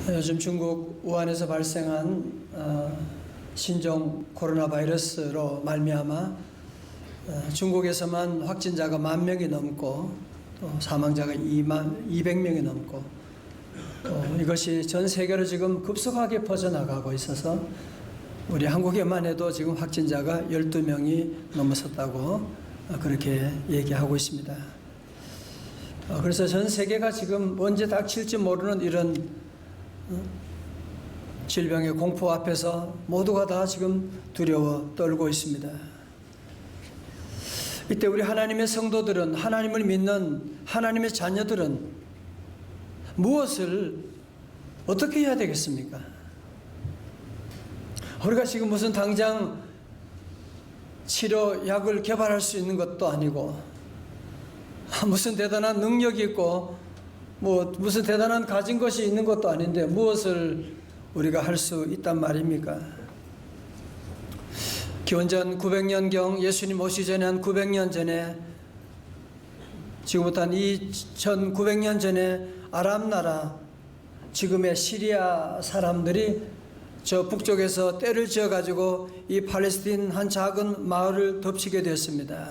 요즘 중국 우한에서 발생한 신종 코로나 바이러스로 말미암아 중국에서만 확진자가 10,000명이 넘고 또 사망자가 200명이 넘고 또 이것이 전 세계로 지금 급속하게 퍼져나가고 있어서 우리 한국에만 해도 지금 확진자가 12명이 넘어섰다고 그렇게 얘기하고 있습니다. 그래서 전 세계가 지금 언제 닥칠지 모르는 이런 질병의 공포 앞에서 모두가 다 지금 두려워 떨고 있습니다. 이때 우리 하나님의 성도들은, 하나님을 믿는 하나님의 자녀들은 무엇을 어떻게 해야 되겠습니까? 우리가 지금 무슨 당장 치료약을 개발할 수 있는 것도 아니고 무슨 대단한 능력이 있고 무슨 대단한 가진 것이 있는 것도 아닌데 무엇을 우리가 할 수 있단 말입니까? 기원전 900년경 예수님 오시기 전에 한 900년 전에, 지금부터 한 2900년 전에 아람 나라, 지금의 시리아 사람들이 저 북쪽에서 떼를 지어 가지고 이 팔레스틴 한 작은 마을을 덮치게 되었습니다.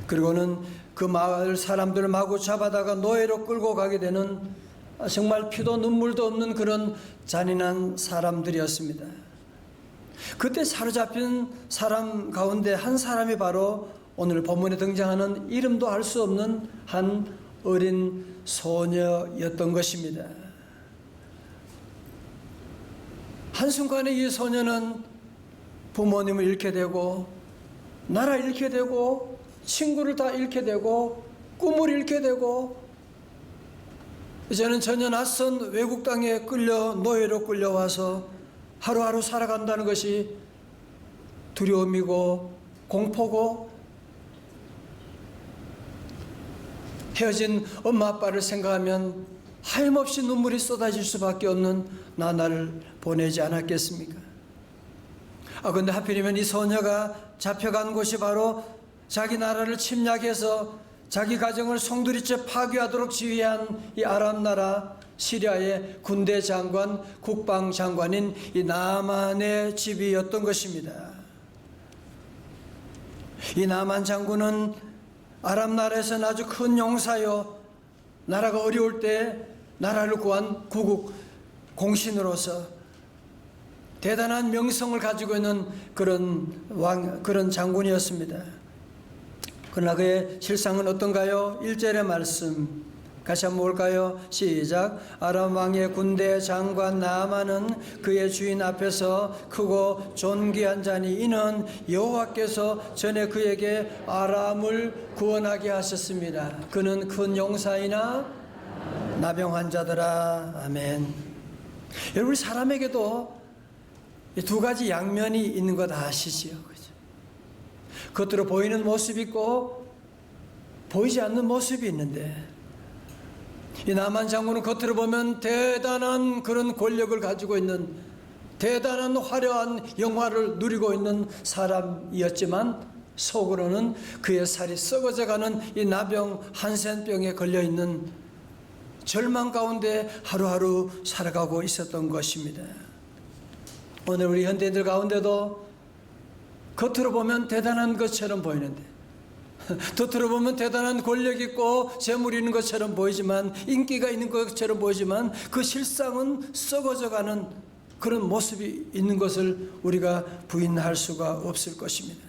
그리고는 그 마을 사람들을 마구 잡아다가 노예로 끌고 가게 되는 정말 피도 눈물도 없는 그런 잔인한 사람들이었습니다. 그때 사로잡힌 사람 가운데 한 사람이 바로 오늘 본문에 등장하는 이름도 알 수 없는 한 어린 소녀였던 것입니다. 한순간에 이 소녀는 부모님을 잃게 되고 나라 잃게 되고 친구를 다 잃게 되고 꿈을 잃게 되고 이제는 전혀 낯선 외국 땅에 노예로 끌려와서 하루하루 살아간다는 것이 두려움이고 공포고, 헤어진 엄마 아빠를 생각하면 하염없이 눈물이 쏟아질 수밖에 없는 나날을 보내지 않았겠습니까? 근데 하필이면 이 소녀가 잡혀간 곳이 바로 자기 나라를 침략해서 자기 가정을 송두리째 파괴하도록 지휘한 이 아람 나라 시리아의 군대 장관, 국방 장관인 이 나만의 집이었던 것입니다. 이 나만 장군은 아람 나라에서는 아주 큰 용사요, 나라가 어려울 때 나라를 구한 구국 공신으로서 대단한 명성을 가지고 있는 그런 장군이었습니다. 그러나 그의 실상은 어떤가요? 1절의 말씀 같이 한번 볼까요? 시작. 아람 왕의 군대 장관 나아만은 그의 주인 앞에서 크고 존귀한 자니 이는 여호와께서 전에 그에게 아람을 구원하게 하셨습니다. 그는 큰 용사이나 나병 환자더라. 아멘. 여러분, 사람에게도 두 가지 양면이 있는 것 아시지요? 그죠? 겉으로 보이는 모습이 있고 보이지 않는 모습이 있는데, 이 나만 장군은 겉으로 보면 대단한 그런 권력을 가지고 있는, 대단한 화려한 영화를 누리고 있는 사람이었지만 속으로는 그의 살이 썩어져가는 이 나병 한센병에 걸려있는 절망 가운데 하루하루 살아가고 있었던 것입니다. 오늘 우리 현대인들 가운데도 겉으로 보면 대단한 것처럼 보이는데, 겉으로 보면 대단한 권력 있고 재물이 있는 것처럼 보이지만, 인기가 있는 것처럼 보이지만 그 실상은 썩어져가는 그런 모습이 있는 것을 우리가 부인할 수가 없을 것입니다.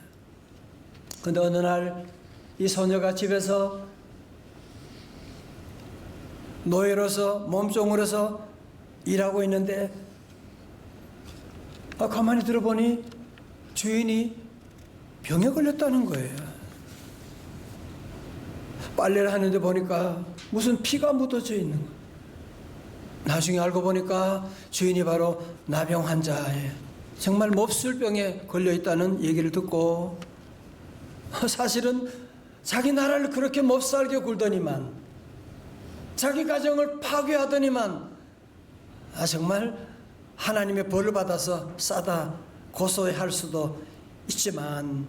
그런데 어느 날 이 소녀가 집에서 노예로서, 몸종으로서 일하고 있는데 가만히 들어보니 주인이 병에 걸렸다는 거예요. 빨래를 하는데 보니까 무슨 피가 묻어져 있는 거예요. 나중에 알고 보니까 주인이 바로 나병 환자에, 정말 몹쓸 병에 걸려 있다는 얘기를 듣고, 사실은 자기 나라를 그렇게 몹살게 굴더니만, 자기 가정을 파괴하더니만 정말 하나님의 벌을 받아서 싸다 고소할 수도 있지만,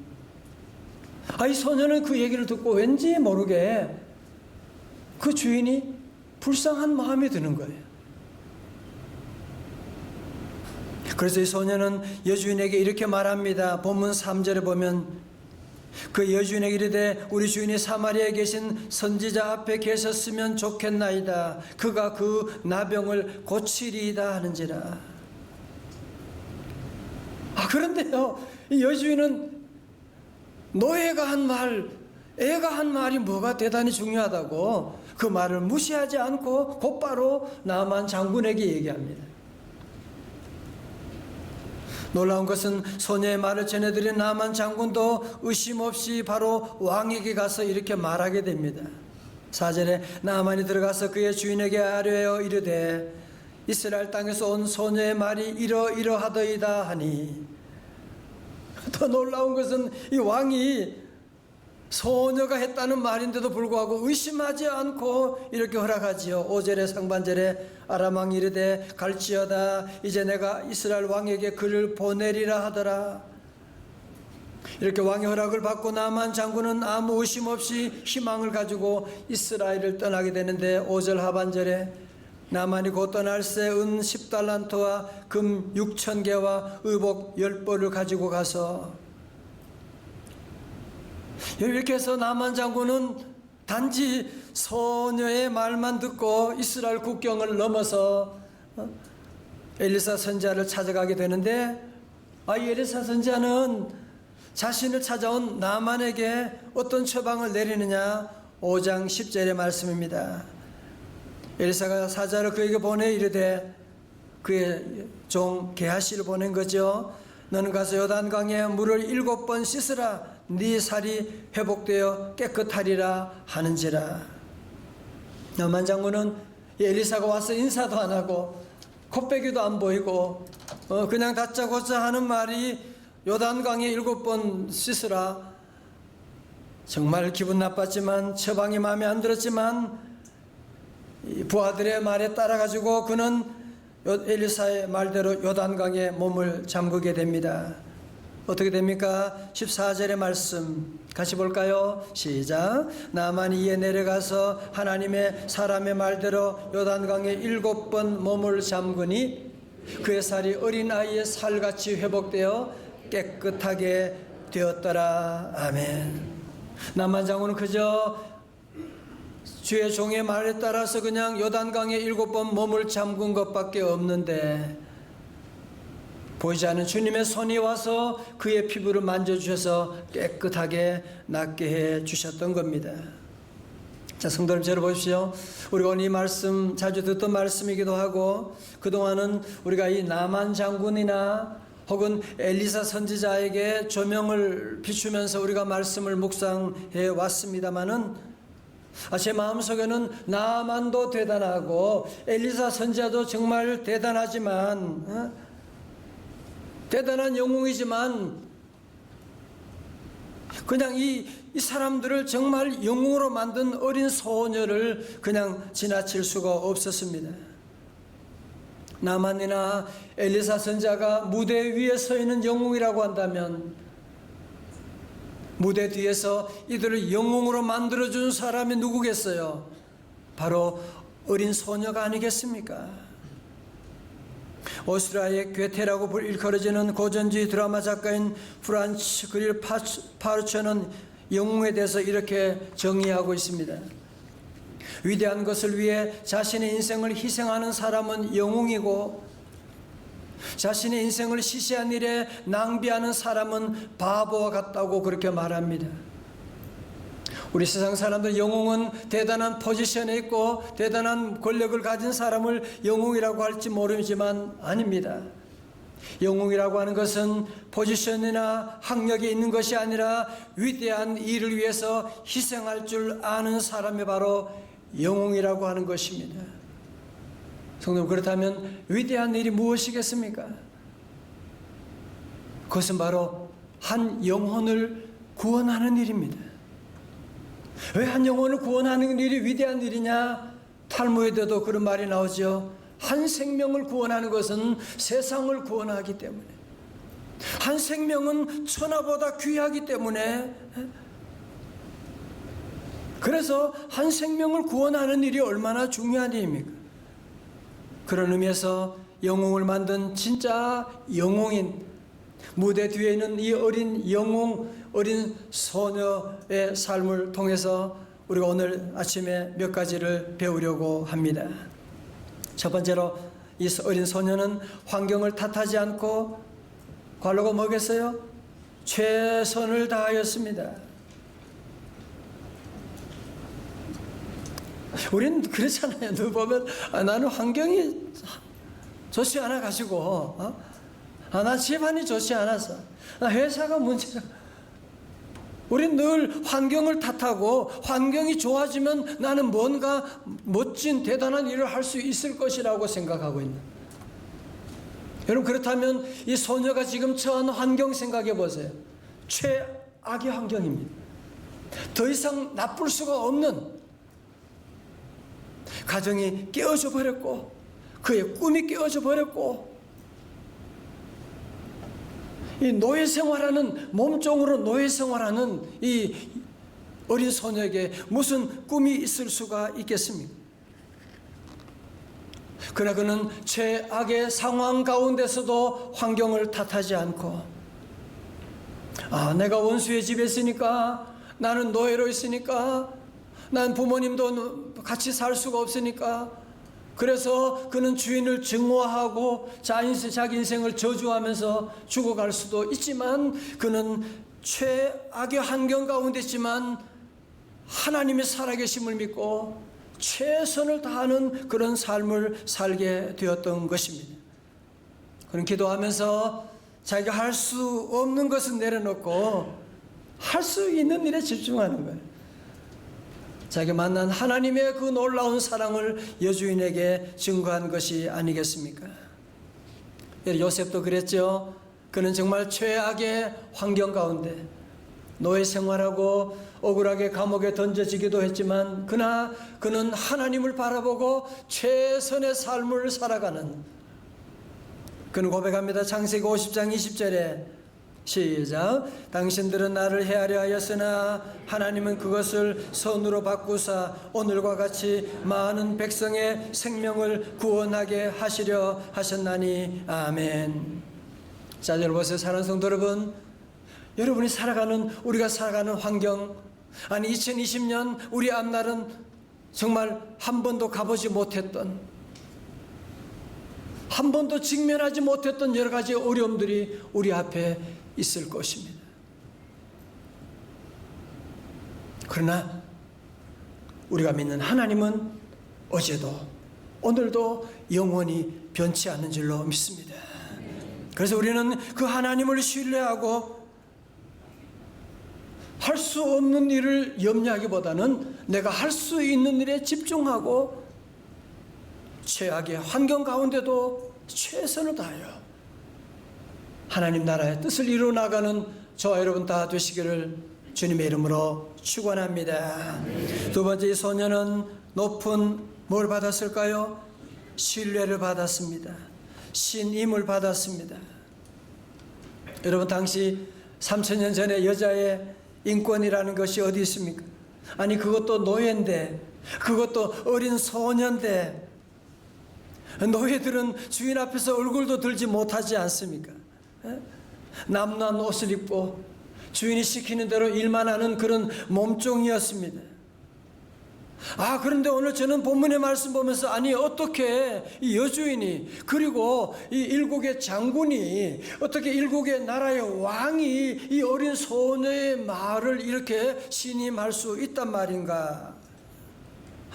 이 소녀는 그 얘기를 듣고 왠지 모르게 그 주인이 불쌍한 마음이 드는 거예요. 그래서 이 소녀는 여주인에게 이렇게 말합니다. 본문 3절에 보면 그 여주인에게 이르되 우리 주인이 사마리아에 계신 선지자 앞에 계셨으면 좋겠나이다. 그가 그 나병을 고치리이다 하는지라. 그런데요, 이 여주인은 노예가 한 말, 애가 한 말이 뭐가 대단히 중요하다고 그 말을 무시하지 않고 곧바로 나만 장군에게 얘기합니다. 놀라운 것은 소녀의 말을 전해드린 나만 장군도 의심 없이 바로 왕에게 가서 이렇게 말하게 됩니다. 4절에 나만이 들어가서 그의 주인에게 아뢰어 이르되 이스라엘 땅에서 온 소녀의 말이 이러이러하더이다 하니, 더 놀라운 것은 이 왕이 소녀가 했다는 말인데도 불구하고 의심하지 않고 이렇게 허락하지요. 5절의 상반절에 아람 왕이 이르되 갈지어다 이제 내가 이스라엘 왕에게 그를 보내리라 하더라. 이렇게 왕의 허락을 받고 나만 장군은 아무 의심 없이 희망을 가지고 이스라엘을 떠나게 되는데, 5절 하반절에 나만이 곧 떠날새 은 10달란트와 금 6,000개와 의복 10벌을 가지고 가서, 이렇게 해서 나만 장군은 단지 소녀의 말만 듣고 이스라엘 국경을 넘어서 엘리사 선지자를 찾아가게 되는데, 이 엘리사 선지자는 자신을 찾아온 나만에게 어떤 처방을 내리느냐. 5장 10절의 말씀입니다. 엘리사가 사자를 그에게 보내 이르되, 그의 종 게하시를 보낸 거죠. 너는 가서 요단강에 물을 7번 씻으라. 네 살이 회복되어 깨끗하리라 하는지라. 나만 장군은 엘리사가 와서 인사도 안 하고 콧배기도 안 보이고 그냥 다짜고짜 하는 말이 요단강에 7번 씻으라. 정말 기분 나빴지만, 처방이 마음에 안 들었지만 부하들의 말에 따라가지고 그는 엘리사의 말대로 요단강에 몸을 잠그게 됩니다. 어떻게 됩니까? 14절의 말씀 같이 볼까요? 시작. 나만이 이에 내려가서 하나님의 사람의 말대로 요단강에 7번 몸을 잠그니 그의 살이 어린아이의 살같이 회복되어 깨끗하게 되었더라. 아멘. 나만 장군은 그저 주의 종의 말에 따라서 그냥 요단강에 7번 몸을 잠근 것밖에 없는데, 보이지 않는 주님의 손이 와서 그의 피부를 만져주셔서 깨끗하게 낫게 해 주셨던 겁니다. 자, 성도 여러분, 들어보십시오. 우리가 오늘 이 말씀 자주 듣던 말씀이기도 하고, 그동안은 우리가 이 나만 장군이나 혹은 엘리사 선지자에게 조명을 비추면서 우리가 말씀을 묵상해 왔습니다마는, 제 마음속에는 나만도 대단하고 엘리사 선지자도 정말 대단하지만, 대단한 영웅이지만 그냥 이 사람들을 정말 영웅으로 만든 어린 소녀를 그냥 지나칠 수가 없었습니다. 나만이나 엘리사 선지자가 무대 위에 서 있는 영웅이라고 한다면, 무대 뒤에서 이들을 영웅으로 만들어준 사람이 누구겠어요? 바로 어린 소녀가 아니겠습니까? 오스트리아의 괴테라고 일컬어지는 고전주의 드라마 작가인 프란츠 그릴 파르처는 영웅에 대해서 이렇게 정의하고 있습니다. 위대한 것을 위해 자신의 인생을 희생하는 사람은 영웅이고, 자신의 인생을 시시한 일에 낭비하는 사람은 바보와 같다고 그렇게 말합니다. 우리 세상 사람들 영웅은 대단한 포지션에 있고 대단한 권력을 가진 사람을 영웅이라고 할지 모르지만 아닙니다. 영웅이라고 하는 것은 포지션이나 학력이 있는 것이 아니라 위대한 일을 위해서 희생할 줄 아는 사람이 바로 영웅이라고 하는 것입니다. 성도, 그렇다면 위대한 일이 무엇이겠습니까? 그것은 바로 한 영혼을 구원하는 일입니다. 왜 한 영혼을 구원하는 일이 위대한 일이냐? 탈무드에도 그런 말이 나오죠. 한 생명을 구원하는 것은 세상을 구원하기 때문에, 한 생명은 천하보다 귀하기 때문에, 그래서 한 생명을 구원하는 일이 얼마나 중요한 일입니까? 그런 의미에서 영웅을 만든 진짜 영웅인 무대 뒤에 있는 이 어린 영웅, 어린 소녀의 삶을 통해서 우리가 오늘 아침에 몇 가지를 배우려고 합니다. 첫 번째로 이 어린 소녀는 환경을 탓하지 않고 관로가 뭐겠어요? 최선을 다하였습니다. 우리는 그렇잖아요. 누구 보면 나는 환경이 좋지 않아 가지고 나 집안이 좋지 않아서 회사가 문제가. 우린 늘 환경을 탓하고 환경이 좋아지면 나는 뭔가 멋진 대단한 일을 할 수 있을 것이라고 생각하고 있는. 여러분, 그렇다면 이 소녀가 지금 처한 환경 생각해 보세요. 최악의 환경입니다. 더 이상 나쁠 수가 없는, 가정이 깨어져 버렸고 그의 꿈이 깨어져 버렸고 이 노예 생활하는, 몸종으로 노예 생활하는 이 어린 소녀에게 무슨 꿈이 있을 수가 있겠습니까? 그러나 그는 최악의 상황 가운데서도 환경을 탓하지 않고, 내가 원수의 집에 있으니까, 나는 노예로 있으니까, 난 부모님도 같이 살 수가 없으니까, 그래서 그는 주인을 증오하고 자기 인생을 저주하면서 죽어갈 수도 있지만, 그는 최악의 환경 가운데 있지만 하나님의 살아계심을 믿고 최선을 다하는 그런 삶을 살게 되었던 것입니다. 그는 기도하면서 자기가 할 수 없는 것은 내려놓고 할 수 있는 일에 집중하는 거예요. 자기가 만난 하나님의 그 놀라운 사랑을 여주인에게 증거한 것이 아니겠습니까? 요셉도 그랬죠. 그는 정말 최악의 환경 가운데 노예 생활하고 억울하게 감옥에 던져지기도 했지만 그러나 그는 하나님을 바라보고 최선의 삶을 살아가는, 그는 고백합니다. 창세기 50장 20절에 시작. 당신들은 나를 해하려 하였으나 하나님은 그것을 선으로 바꾸사 오늘과 같이 많은 백성의 생명을 구원하게 하시려 하셨나니. 아멘. 자, 여러분 보세요. 사랑하는 성도 여러분, 여러분이 우리가 살아가는 환경, 아니 2020년 우리 앞날은 정말 한 번도 가보지 못했던, 한 번도 직면하지 못했던 여러 가지 어려움들이 우리 앞에 있을 것입니다. 그러나 우리가 믿는 하나님은 어제도 오늘도 영원히 변치 않는 줄로 믿습니다. 그래서 우리는 그 하나님을 신뢰하고 할 수 없는 일을 염려하기보다는 내가 할 수 있는 일에 집중하고 최악의 환경 가운데도 최선을 다하여 하나님 나라의 뜻을 이루어 나가는 저와 여러분 다 되시기를 주님의 이름으로 축원합니다. 두 번째, 이 소녀는 높은 뭘 받았을까요? 신뢰를 받았습니다. 신임을 받았습니다. 여러분, 당시 3000년 전에 여자의 인권이라는 것이 어디 있습니까? 아니, 그것도 노예인데, 그것도 어린 소년인데, 노예들은 주인 앞에서 얼굴도 들지 못하지 않습니까? 남루한 옷을 입고 주인이 시키는 대로 일만 하는 그런 몸종이었습니다. 그런데 오늘 저는 본문의 말씀 보면서, 아니 어떻게 이 여주인이, 그리고 이 일국의 장군이, 어떻게 일국의 나라의 왕이 이 어린 소녀의 말을 이렇게 신임할 수 있단 말인가?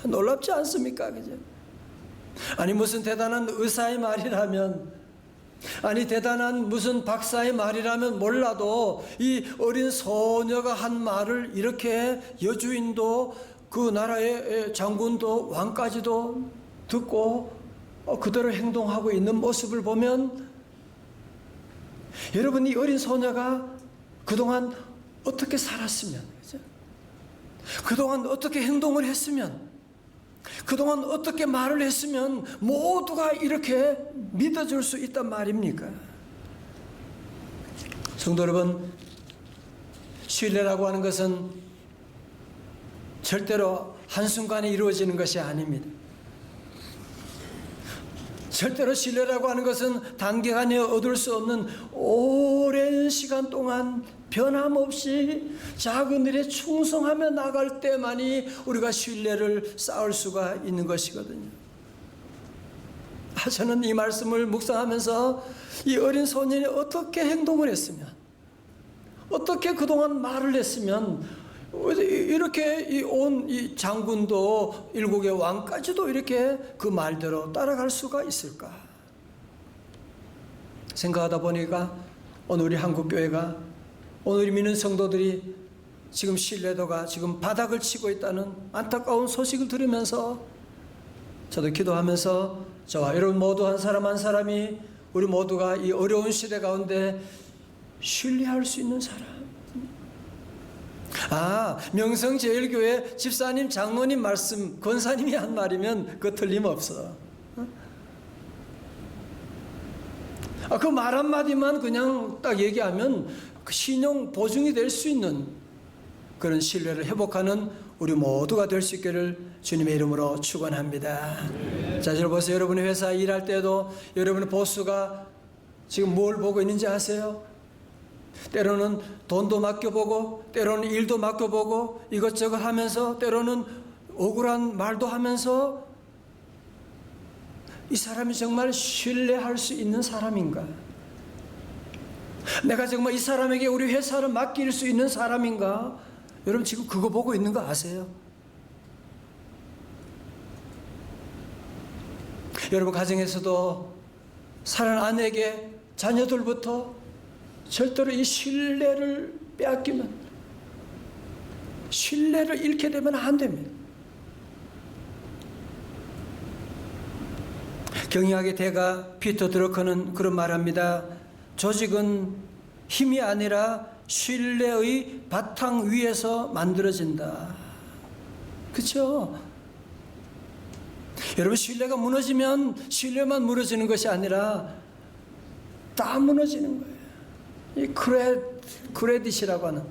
놀랍지 않습니까? 그죠? 아니 무슨 대단한 의사의 말이라면, 아니 대단한 무슨 박사의 말이라면 몰라도 이 어린 소녀가 한 말을 이렇게 여주인도 그 나라의 장군도 왕까지도 듣고 그대로 행동하고 있는 모습을 보면, 여러분, 이 어린 소녀가 그동안 어떻게 살았으면, 그죠? 그동안 어떻게 행동을 했으면, 그동안 어떻게 말을 했으면 모두가 이렇게 믿어줄 수 있단 말입니까? 성도 여러분, 신뢰라고 하는 것은 절대로 한순간에 이루어지는 것이 아닙니다. 절대로 신뢰라고 하는 것은 단기간에 얻을 수 없는 오랜 시간 동안 변함없이 작은 일에 충성하며 나갈 때만이 우리가 신뢰를 쌓을 수가 있는 것이거든요. 저는 이 말씀을 묵상하면서 이 어린 소년이 어떻게 행동을 했으면, 어떻게 그동안 말을 했으면 이렇게 온 이 장군도 일국의 왕까지도 이렇게 그 말대로 따라갈 수가 있을까 생각하다 보니까 오늘 우리 한국교회가, 오늘 우리 믿는 성도들이 지금 신뢰도가 지금 바닥을 치고 있다는 안타까운 소식을 들으면서 저도 기도하면서 저와 여러분 모두 한 사람 한 사람이 우리 모두가 이 어려운 시대 가운데 신뢰할 수 있는 사람. 명성제일교회 집사님, 장로님 말씀, 권사님이 한 말이면 그 틀림없어. 그 말 한마디만 그냥 딱 얘기하면 그 신용 보증이 될 수 있는 그런 신뢰를 회복하는 우리 모두가 될 수 있기를 주님의 이름으로 축원합니다. 자, 여러분 보세요. 여러분의 회사 일할 때도 여러분의 보스가 지금 뭘 보고 있는지 아세요? 때로는 돈도 맡겨보고, 때로는 일도 맡겨보고, 이것저것 하면서, 때로는 억울한 말도 하면서, 이 사람이 정말 신뢰할 수 있는 사람인가? 내가 정말 이 사람에게 우리 회사를 맡길 수 있는 사람인가? 여러분 지금 그거 보고 있는 거 아세요? 여러분 가정에서도 사는 아내에게, 자녀들부터 절대로 이 신뢰를 빼앗기면, 신뢰를 잃게 되면 안 됩니다. 경영학의 대가 피터 드러커는 그런 말합니다. 조직은 힘이 아니라 신뢰의 바탕 위에서 만들어진다. 그렇죠? 여러분 신뢰가 무너지면 신뢰만 무너지는 것이 아니라 다 무너지는 거예요. 이 크레딧이라고 하는,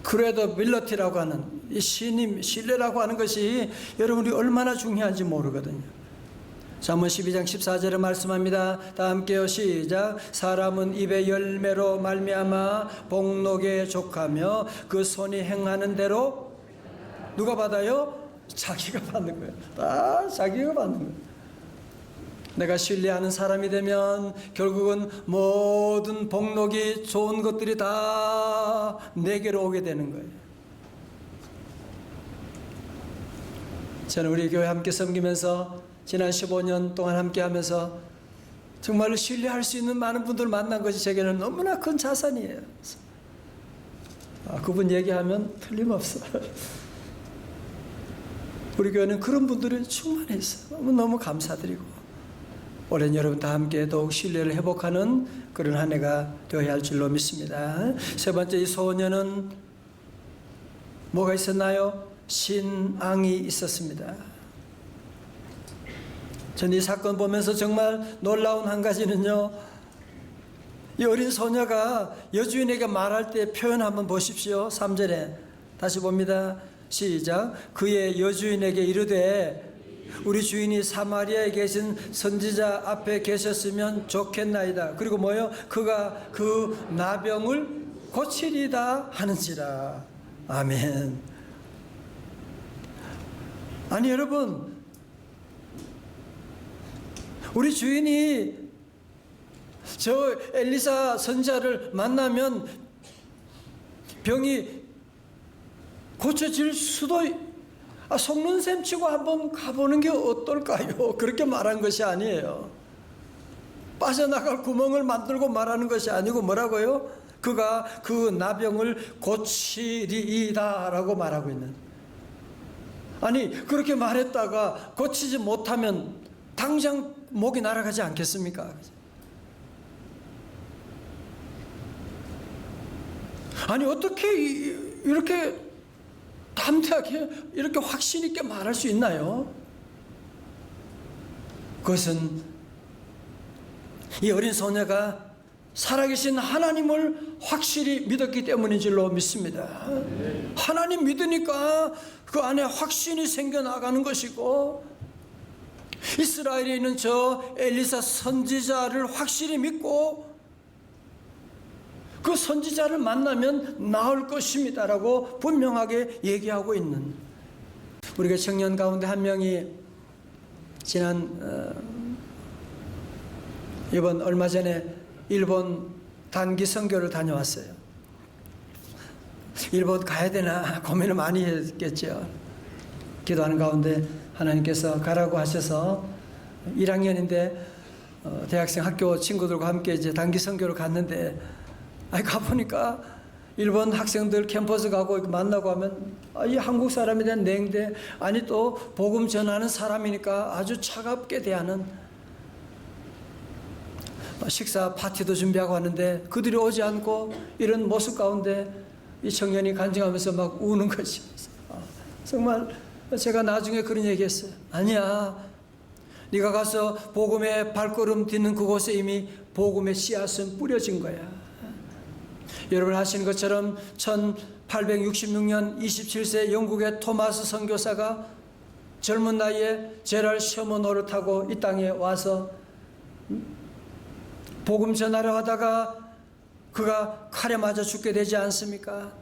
크레더빌리티라고 하는 이 신뢰라고 하는 것이 여러분이 얼마나 중요한지 모르거든요. 잠언 12장 14절에 말씀합니다. 다 함께요. 시작. 사람은 입의 열매로 말미암아 복록에 족하며 그 손이 행하는 대로 누가 받아요? 자기가 받는 거예요. 다 자기가 받는 거예요. 내가 신뢰하는 사람이 되면 결국은 모든 복록이, 좋은 것들이 다 내게로 오게 되는 거예요. 저는 우리 교회 함께 섬기면서 지난 15년 동안 함께 하면서 정말로 신뢰할 수 있는 많은 분들을 만난 것이 제게는 너무나 큰 자산이에요. 그분 얘기하면 틀림없어. 우리 교회는 그런 분들이 충만해 있어요. 너무 감사드리고, 올해는 여러분 다 함께 더욱 신뢰를 회복하는 그런 한 해가 되어야 할 줄로 믿습니다. 세 번째, 이 소년은 뭐가 있었나요? 신앙이 있었습니다. 저는 이 사건 보면서 정말 놀라운 한 가지는요, 이 어린 소녀가 여주인에게 말할 때 표현 한번 보십시오. 3절에 다시 봅니다. 시작. 그의 여주인에게 이르되 우리 주인이 사마리아에 계신 선지자 앞에 계셨으면 좋겠나이다. 그리고 뭐요? 그가 그 나병을 고치리다 하는지라. 아멘. 아니 여러분, 우리 주인이 저 엘리사 선지자를 만나면 병이 고쳐질 수도, 속는 셈 치고 한번 가보는 게 어떨까요? 그렇게 말한 것이 아니에요. 빠져나갈 구멍을 만들고 말하는 것이 아니고 뭐라고요? 그가 그 나병을 고치리이다 라고 말하고 있는. 아니 그렇게 말했다가 고치지 못하면 당장 목이 날아가지 않겠습니까? 아니 어떻게 이렇게 담대하게 이렇게 확신 있게 말할 수 있나요? 그것은 이 어린 소녀가 살아계신 하나님을 확실히 믿었기 때문인 줄로 믿습니다. 하나님 믿으니까 그 안에 확신이 생겨나가는 것이고, 이스라엘에 있는 저 엘리사 선지자를 확실히 믿고 그 선지자를 만나면 나을 것입니다라고 분명하게 얘기하고 있는, 우리가 청년 가운데 한 명이 이번 얼마 전에 일본 단기 선교를 다녀왔어요. 일본 가야 되나 고민을 많이 했겠죠. 기도하는 가운데 하나님께서 가라고 하셔서 1학년인데 대학생 학교 친구들과 함께 이제 단기 선교를 갔는데, 가보니까 일본 학생들 캠퍼스 가고 만나고 하면 이 한국 사람에 대한 냉대, 아니 또 복음 전하는 사람이니까 아주 차갑게 대하는, 식사 파티도 준비하고 하는데 그들이 오지 않고 이런 모습 가운데 이 청년이 간증하면서 막 우는 것이, 정말 제가 나중에 그런 얘기했어요. 아니야, 네가 가서 복음의 발걸음 딛는 그곳에 이미 복음의 씨앗은 뿌려진 거야. 여러분 아시는 것처럼 1866년 27세 영국의 토마스 선교사가 젊은 나이에 제랄 셔먼호를 타고 이 땅에 와서 복음 전하려 하다가 그가 칼에 맞아 죽게 되지 않습니까?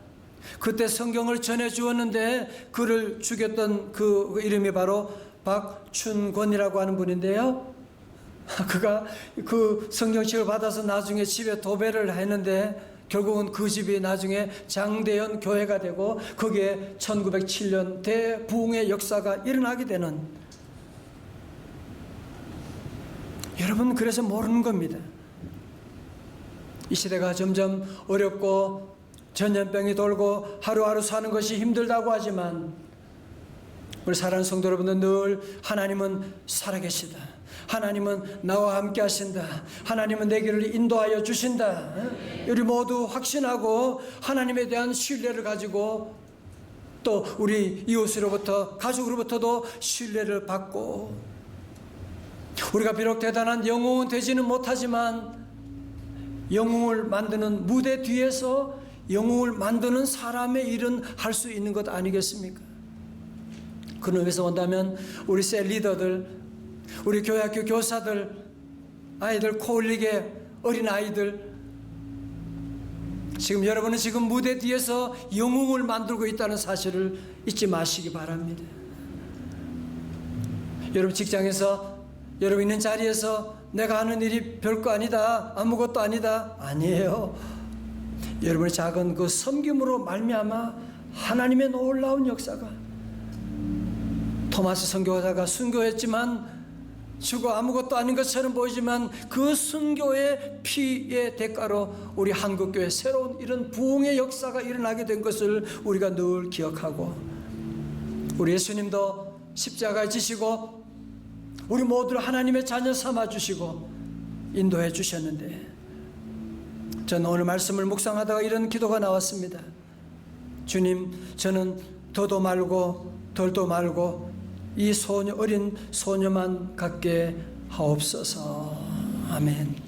그때 성경을 전해 주었는데 그를 죽였던 그 이름이 바로 박춘권이라고 하는 분인데요. 그가 그 성경책을 받아서 나중에 집에 도배를 했는데 결국은 그 집이 나중에 장대현 교회가 되고 거기에 1907년 대부흥의 역사가 일어나게 되는, 여러분 그래서 모르는 겁니다. 이 시대가 점점 어렵고 전염병이 돌고 하루하루 사는 것이 힘들다고 하지만 우리 사랑하는 성도 여러분들, 늘 하나님은 살아계시다. 하나님은 나와 함께 하신다. 하나님은 내 길을 인도하여 주신다. 우리 모두 확신하고 하나님에 대한 신뢰를 가지고 또 우리 이웃으로부터, 가족으로부터도 신뢰를 받고, 우리가 비록 대단한 영웅은 되지는 못하지만 영웅을 만드는 무대 뒤에서 영웅을 만드는 사람의 일은 할 수 있는 것 아니겠습니까? 그런 의미에서 본다면 우리 셀 리더들, 우리 교회학교 교사들, 아이들, 코올릭의 어린 아이들, 지금 여러분은 지금 무대 뒤에서 영웅을 만들고 있다는 사실을 잊지 마시기 바랍니다. 여러분 직장에서, 여러분 있는 자리에서 내가 하는 일이 별거 아니다, 아무것도 아니다, 아니에요. 여러분의 작은 그 섬김으로 말미암아 하나님의 놀라운 역사가, 토마스 선교사가 순교했지만 죽어 아무것도 아닌 것처럼 보이지만 그 순교의 피의 대가로 우리 한국교회 새로운 이런 부흥의 역사가 일어나게 된 것을 우리가 늘 기억하고, 우리 예수님도 십자가에 지시고 우리 모두를 하나님의 자녀 삼아주시고 인도해 주셨는데, 저는 오늘 말씀을 묵상하다가 이런 기도가 나왔습니다. 주님, 저는 더도 말고 덜도 말고 이 어린 소녀만 갖게 하옵소서. 아멘.